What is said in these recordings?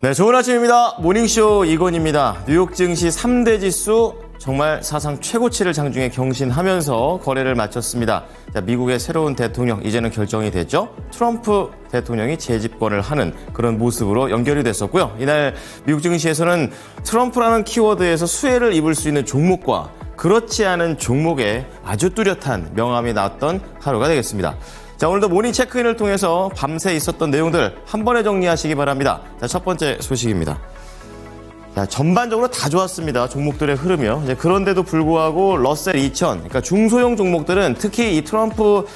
네, 좋은 아침입니다. 모닝쇼 이건입니다. 뉴욕 증시 3대 지수 정말 사상 최고치를 장중에 경신하면서 거래를 마쳤습니다. 자, 미국의 새로운 대통령 이제는 결정이 됐죠. 트럼프 대통령이 재집권을 하는 그런 모습으로 연결이 됐었고요. 이날 미국 증시에서는 트럼프라는 키워드에서 수혜를 입을 수 있는 종목과 그렇지 않은 종목에 아주 뚜렷한 명암이 나왔던 하루가 되겠습니다. 자, 오늘도 모닝 체크인을 통해서 밤새 있었던 내용들 한 번에 정리하시기 바랍니다. 자, 첫 번째 소식입니다. 자, 전반적으로 다 좋았습니다. 종목들의 흐름이요. 그런데도 불구하고 러셀 2000, 그러니까 중소형 종목들은 특히 이 트럼프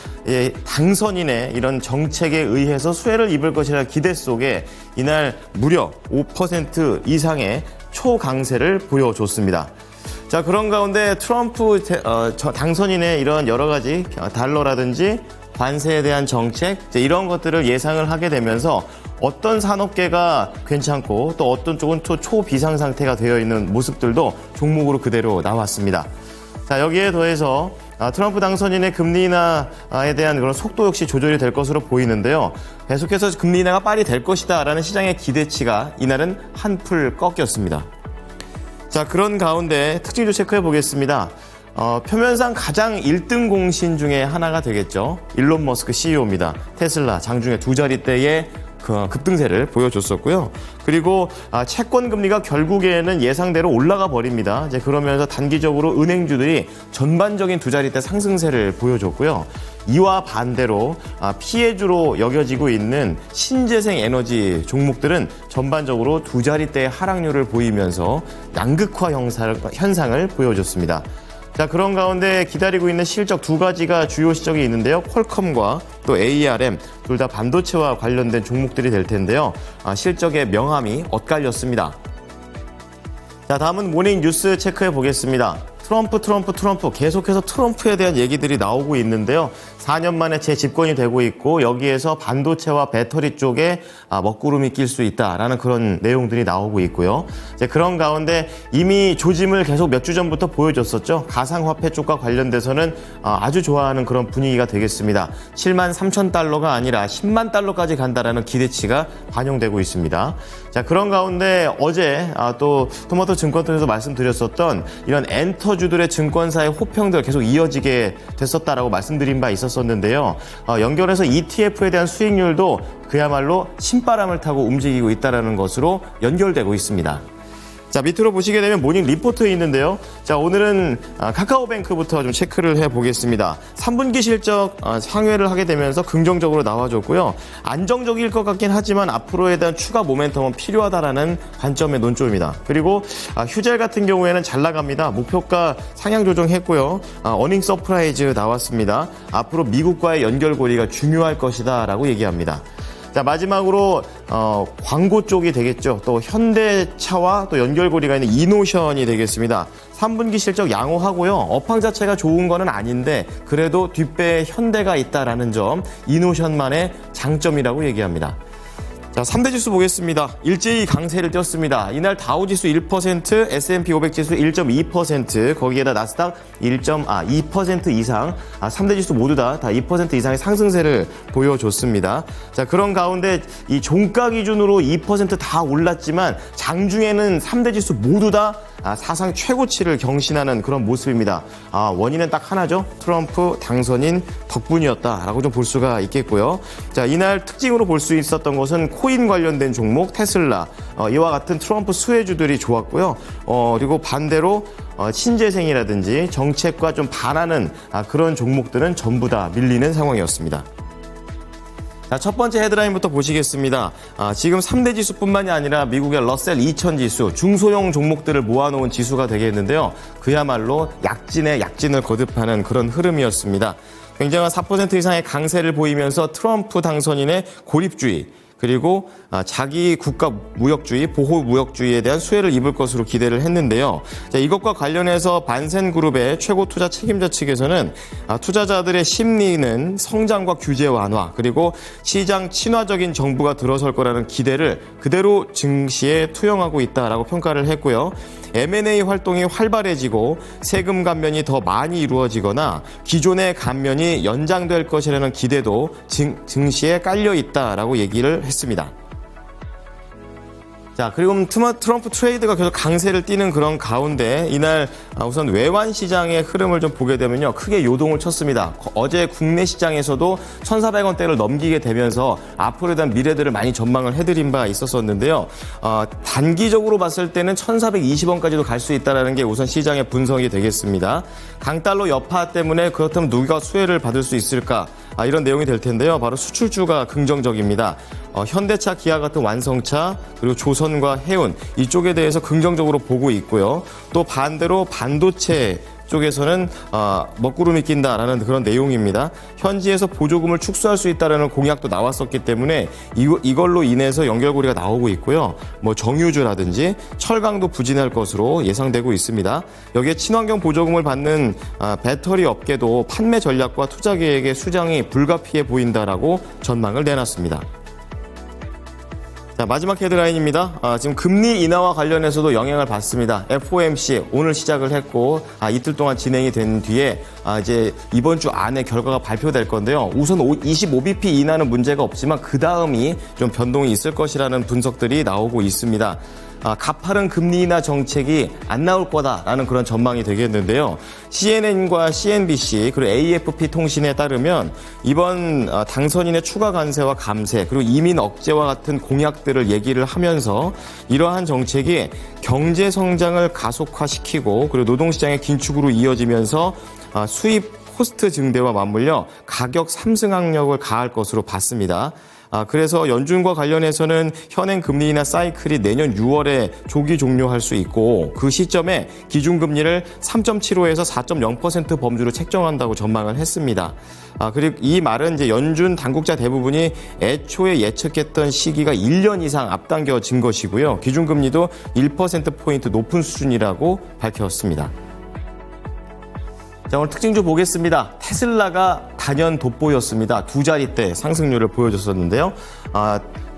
당선인의 이런 정책에 의해서 수혜를 입을 것이라는 기대 속에 이날 무려 5% 이상의 초강세를 보여줬습니다. 자, 그런 가운데 트럼프 당선인의 이런 여러 가지 달러라든지 관세에 대한 정책, 이런 것들을 예상을 하게 되면서 어떤 산업계가 괜찮고 또 어떤 쪽은 또 초비상 상태가 되어 있는 모습들도 종목으로 그대로 나왔습니다. 자, 여기에 더해서 트럼프 당선인의 금리 인하에 대한 그런 속도 역시 조절이 될 것으로 보이는데요. 계속해서 금리 인하가 빨리 될 것이다라는 시장의 기대치가 이날은 한풀 꺾였습니다. 자, 그런 가운데 특징도 체크해 보겠습니다. 표면상 가장 1등 공신 중에 하나가 되겠죠. 일론 머스크 CEO입니다. 테슬라 장중에 두 자릿대의 급등세를 보여줬었고요. 그리고 채권 금리가 결국에는 예상대로 올라가 버립니다. 이제 그러면서 단기적으로 은행주들이 전반적인 두 자릿대 상승세를 보여줬고요. 이와 반대로 피해주로 여겨지고 있는 신재생 에너지 종목들은 전반적으로 두 자릿대의 하락률을 보이면서 양극화 현상을 보여줬습니다. 자, 그런 가운데 기다리고 있는 실적 두 가지가 주요 시적이 있는데요. 퀄컴과 또 ARM 둘 다 반도체와 관련된 종목들이 될 텐데요. 실적의 명암이 엇갈렸습니다. 자, 다음은 모닝 뉴스 체크해 보겠습니다. 트럼프 계속해서 트럼프에 대한 얘기들이 나오고 있는데요. 4년 만에 재집권이 되고 있고 여기에서 반도체와 배터리 쪽에 먹구름이 낄 수 있다라는 그런 내용들이 나오고 있고요. 이제 그런 가운데 이미 조짐을 계속 몇 주 전부터 보여줬었죠. 가상화폐 쪽과 관련돼서는 아주 좋아하는 그런 분위기가 되겠습니다. 7만 3천 달러가 아니라 10만 달러까지 간다라는 기대치가 반영되고 있습니다. 자, 그런 가운데 어제 또 토마토 증권 통해서 말씀드렸었던 이런 엔터주들의 증권사의 호평들 계속 이어지게 됐었다라고 말씀드린 바 있었는데요. 연결해서 ETF에 대한 수익률도 그야말로 신바람을 타고 움직이고 있다는 것으로 연결되고 있습니다. 자, 밑으로 보시게 되면 모닝 리포트에 있는데요. 자, 오늘은 카카오뱅크부터 좀 체크를 해보겠습니다. 3분기 실적 상회를 하게 되면서 긍정적으로 나와줬고요. 안정적일 것 같긴 하지만 앞으로에 대한 추가 모멘텀은 필요하다라는 관점의 논조입니다. 그리고 휴젤 같은 경우에는 잘 나갑니다. 목표가 상향 조정했고요. 어닝 서프라이즈 나왔습니다. 앞으로 미국과의 연결고리가 중요할 것이다 라고 얘기합니다. 자, 마지막으로 광고 쪽이 되겠죠. 또 현대차와 또 연결고리가 있는 이노션이 되겠습니다. 3분기 실적 양호하고요. 업황 자체가 좋은 거는 아닌데 그래도 뒷배에 현대가 있다라는 점 이노션만의 장점이라고 얘기합니다. 자, 3대 지수 보겠습니다. 일제히 강세를 띄었습니다. 이날 다우지수 1%, S&P 500 지수 1.2%, 거기에다 나스닥 2% 이상, 3대 지수 모두 다 2% 이상의 상승세를 보여줬습니다. 자, 그런 가운데 이 종가 기준으로 2% 다 올랐지만 장중에는 3대 지수 모두 다 사상 최고치를 경신하는 그런 모습입니다. 원인은 딱 하나죠. 트럼프 당선인 덕분이었다라고 좀 볼 수가 있겠고요. 자, 이날 특징으로 볼 수 있었던 것은 코인 관련된 종목 테슬라, 이와 같은 트럼프 수혜주들이 좋았고요. 그리고 반대로 신재생이라든지 정책과 좀 반하는 그런 종목들은 전부 다 밀리는 상황이었습니다. 자, 첫 번째 헤드라인부터 보시겠습니다. 지금 3대 지수뿐만이 아니라 미국의 러셀 2000 지수, 중소형 종목들을 모아놓은 지수가 되겠는데요. 그야말로 약진에 약진을 거듭하는 그런 흐름이었습니다. 굉장한 4% 이상의 강세를 보이면서 트럼프 당선인의 고립주의, 그리고 자기 국가 무역주의, 보호 무역주의에 대한 수혜를 입을 것으로 기대를 했는데요. 자, 이것과 관련해서 반센그룹의 최고 투자 책임자 측에서는 투자자들의 심리는 성장과 규제 완화, 그리고 시장 친화적인 정부가 들어설 거라는 기대를 그대로 증시에 투영하고 있다라고 평가를 했고요. M&A 활동이 활발해지고 세금 감면이 더 많이 이루어지거나 기존의 감면이 연장될 것이라는 기대도 증시에 깔려 있다라고 얘기를 했습니다. 자, 그리고 트럼프 트레이드가 계속 강세를 띠는 그런 가운데 이날 우선 외환 시장의 흐름을 좀 보게 되면요. 크게 요동을 쳤습니다. 어제 국내 시장에서도 1,400원대를 넘기게 되면서 앞으로에 대한 미래들을 많이 전망을 해드린 바 있었었는데요. 단기적으로 봤을 때는 1,420원까지도 갈 수 있다는 게 우선 시장의 분석이 되겠습니다. 강달러 여파 때문에 그렇다면 누가 수혜를 받을 수 있을까? 이런 내용이 될 텐데요. 바로 수출주가 긍정적입니다. 현대차, 기아 같은 완성차, 그리고 조선과 해운 이쪽에 대해서 긍정적으로 보고 있고요. 또 반대로 반도체 쪽에서는 먹구름이 낀다라는 그런 내용입니다. 현지에서 보조금을 축소할 수 있다는 공약도 나왔었기 때문에 이걸로 인해서 연결고리가 나오고 있고요. 뭐 정유주라든지 철강도 부진할 것으로 예상되고 있습니다. 여기에 친환경 보조금을 받는 배터리 업계도 판매 전략과 투자 계획의 수장이 불가피해 보인다라고 전망을 내놨습니다. 자, 마지막 헤드라인입니다. 지금 금리 인하와 관련해서도 영향을 받습니다. FOMC 오늘 시작을 했고 이틀 동안 진행이 된 뒤에 이제 이번 주 안에 결과가 발표될 건데요. 우선 25bp 인하는 문제가 없지만 그 다음이 좀 변동이 있을 것이라는 분석들이 나오고 있습니다. 가파른 금리 인하 정책이 안 나올 거다라는 그런 전망이 되겠는데요. CNN과 CNBC 그리고 AFP 통신에 따르면 이번 당선인의 추가 관세와 감세 그리고 이민 억제와 같은 공약들을 얘기를 하면서 이러한 정책이 경제 성장을 가속화시키고 그리고 노동시장의 긴축으로 이어지면서 수입 코스트 증대와 맞물려 가격 상승 압력을 가할 것으로 봤습니다. 그래서 연준과 관련해서는 현행 금리 인하 사이클이 내년 6월에 조기 종료할 수 있고 그 시점에 기준금리를 3.75에서 4.0% 범주로 책정한다고 전망을 했습니다. 그리고 이 말은 이제 연준 당국자 대부분이 애초에 예측했던 시기가 1년 이상 앞당겨진 것이고요. 기준금리도 1%포인트 높은 수준이라고 밝혔습니다. 자, 오늘 특징주 보겠습니다. 테슬라가 단연 돋보였습니다. 두 자릿대 상승률을 보여줬었는데요.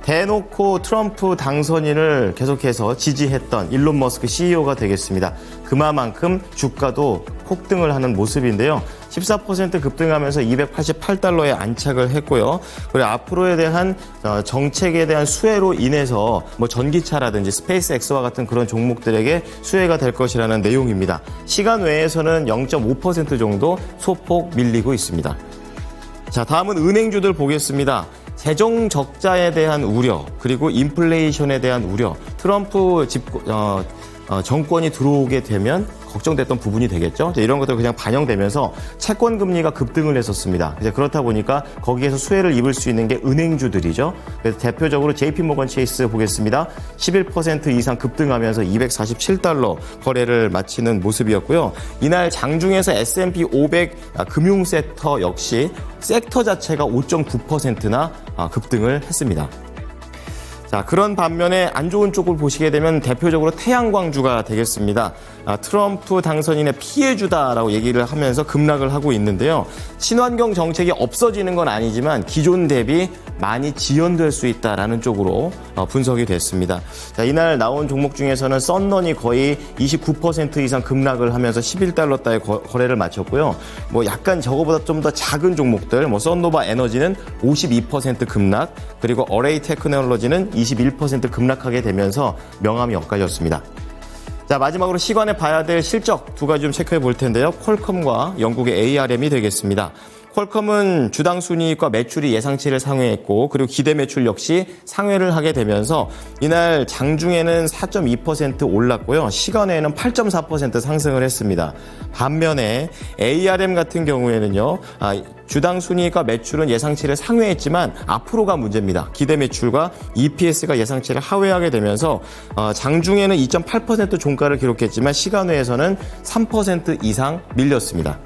대놓고 트럼프 당선인을 계속해서 지지했던 일론 머스크 CEO가 되겠습니다. 그만큼 주가도 폭등을 하는 모습인데요. 14% 급등하면서 288달러에 안착을 했고요. 그리고 앞으로에 대한 정책에 대한 수혜로 인해서 뭐 전기차라든지 스페이스X와 같은 그런 종목들에게 수혜가 될 것이라는 내용입니다. 시간 외에서는 0.5% 정도 소폭 밀리고 있습니다. 자, 다음은 은행주들 보겠습니다. 재정 적자에 대한 우려, 그리고 인플레이션에 대한 우려, 트럼프 정권이 들어오게 되면 걱정됐던 부분이 되겠죠. 이런 것들 그냥 반영되면서 채권 금리가 급등을 했었습니다. 이제 그렇다 보니까 거기에서 수혜를 입을 수 있는 게 은행주들이죠. 그래서 대표적으로 JP모건 체이스 보겠습니다. 11% 이상 급등하면서 247달러 거래를 마치는 모습이었고요. 이날 장중에서 S&P 500 금융 섹터 역시 섹터 자체가 5.9%나 급등을 했습니다. 자, 그런 반면에 안 좋은 쪽을 보시게 되면 대표적으로 태양광주가 되겠습니다. 트럼프 당선인의 피해주다라고 얘기를 하면서 급락을 하고 있는데요. 친환경 정책이 없어지는 건 아니지만 기존 대비 많이 지연될 수 있다라는 쪽으로 분석이 됐습니다. 자, 이날 나온 종목 중에서는 썬런이 거의 29% 이상 급락을 하면서 11달러대의 거래를 마쳤고요. 뭐 약간 저거보다 좀 더 작은 종목들, 뭐 썬노바 에너지는 52% 급락, 그리고 어레이 테크놀로지는 21% 급락하게 되면서 명암이 엇갈렸습니다. 자, 마지막으로 시간에 봐야 될 실적 두 가지 좀 체크해 볼 텐데요. 퀄컴과 영국의 ARM이 되겠습니다. 퀄컴은 주당 순이익과 매출이 예상치를 상회했고 그리고 기대 매출 역시 상회를 하게 되면서 이날 장중에는 4.2% 올랐고요. 시간에는 8.4% 상승을 했습니다. 반면에 ARM 같은 경우에는요. 주당 순이익과 매출은 예상치를 상회했지만 앞으로가 문제입니다. 기대 매출과 EPS가 예상치를 하회하게 되면서 장중에는 2.8% 종가를 기록했지만 시간외에서는 3% 이상 밀렸습니다.